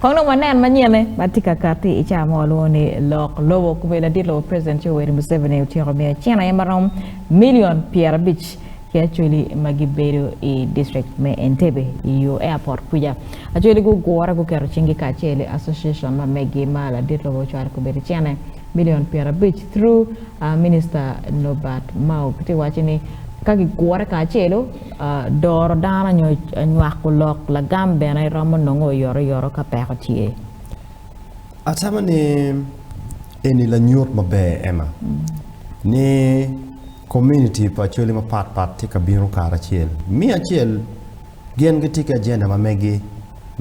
ของน้องวันแน่นมาเนี่ยเลยบัตรที่กากาที่อิจฉาหมอโลนี่หลอกโลกเวลาที่โลก President Yoweri Museveni Omiyoเชียงรายมารงmillion Pierre Beach che actually magibero e district me Entebbe io airport kuja actually go gora go kero chingi ka chele association ma megi mala dit lo char ko beri chane million Pierre Beach through Minister Norbert Mao kiti wachini kaki gora ka chelo doro dana nywak ko lok la gambe na romo nongo yoro ka pe ko tie atama ni eni la nyot mabe ema ni community pa choli ma pat ti ka biro kara chiel mi achiel gen giti ka jena ma megi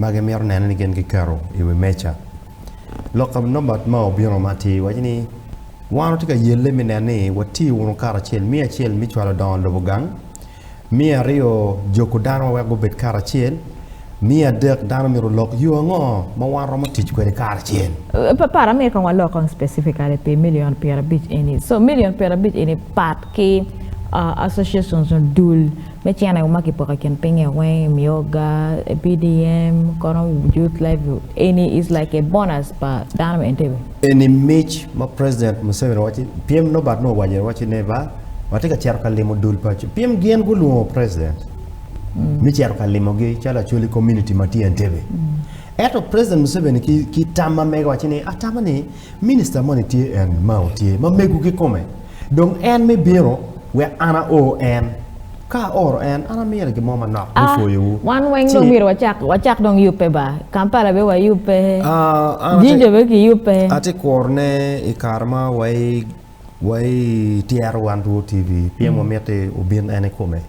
mage mer nene ni gen gi karo iwe mecha lokam Norbert Mao biro mati wajini wano tika yelle mi nene wati wono kara chiel mi achiel mi chwala don lobogang mi ario joko dano wa go bet kara chiel mi adek dano miro lok yu ngo ma waro ma tich ko kara chiel para me kan wa lok specifically pe million Pierre Beach ini so million Pierre Beach ini part ki associations dul me chana uma ki poka ken penge we yoga BDM kono youth life any is like a bonus pa dano Entebbe any match ma president Museveni wachi PM Norbert no waje wachi neva watika chero kalimo dul pa PM gen gulu president mi chero kalimo gi chala chuli community mati Entebbe eto president Museveni ki tama mega wachini atama ni minister money and Mao tie ma megu ki kome donc en me biro we ana o en ka or en ana mira ki moma nak before you one wing dong miro wachak dong yupe ba kampala be wa yupe jinje be ki yupe ate korne e karma wai TR1 TV PM mo mete ubin ene kome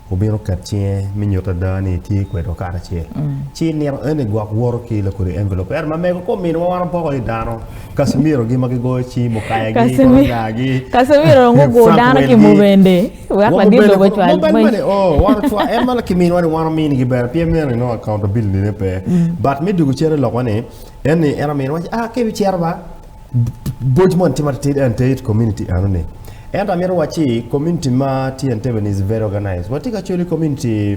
ubiro katien minyota dani ti kwedo kara che chi nero ene gwak woro ki la kuri envelope er ma mego ko min wa waran poko idano Casemiro gi magi go chi mo kaya gi ko ngagi Casemiro ngo go dano ki mo bende wa la di do chwa mai oh waran chwa en mala ki min wani waran min gi ber PM no accountability ne pe but me dugu chere lo wane ene era min wa ke bi cherba bojmon timati and community anone and amir wachi community ma ti Entebbe is very organized what actually community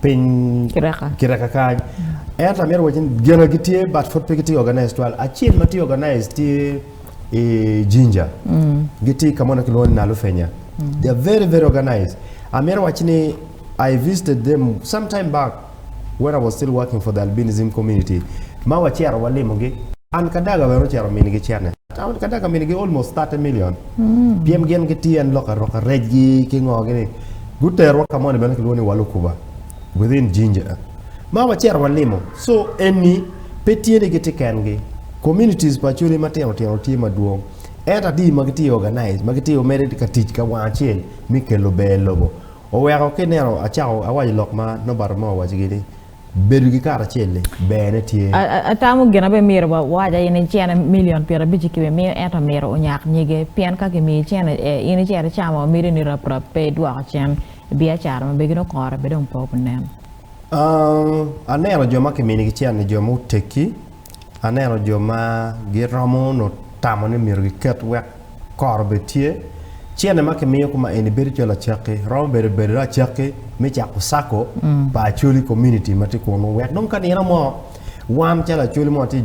pen kiraka ka and amir wachi gena gitie but for pekiti organized wal achi mati organized ti ginger giti kamona kilon na lufenya they are very organized amir wachi ni I visited them some time back when I was still working for the albinism community ma wachi arwale moge an kadaga wero chero minigi cherne tawon kadaga minigi almost 30 million PM gen geti en loka regi ki ngogini gutero kamone ben kiloni walukuba within ginger ma wa chero walimo so eni petiene geti kengi communities pa chuli mateo ti maduong eta di magiti organize magiti o merit ka tich ka wachel mikelo belobo o wero kenero achao awaji lokma no barmo wajigini beru gi kara chelle bene tie atamu gena be miro ba waja yene chena million Pierre Beach ki be mi eta miro o nyak nyige pian ka ki mi chena yene chera chama miro ni rapra pe dwa chen bia chara be gino kora be don pop nem anero joma ki mini gi chena joma uteki anero joma gi ramo no tamone miro gi ket wek kor be tie chena ma ke miyo kuma eni beri chola chake rom beri ra chake mi chako sako ba chuli community mati kono wek don kan ina mo wan chala chuli mo ti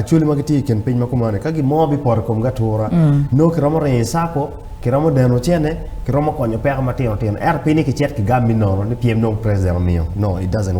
chuli magiti ken pin ma kuma ne kagi mo bi por kom gatura no kromo re sako kromo deno chene kromo konyo pe ma tino er pini ki chet ki gambi no ni PM no president mio no it doesn't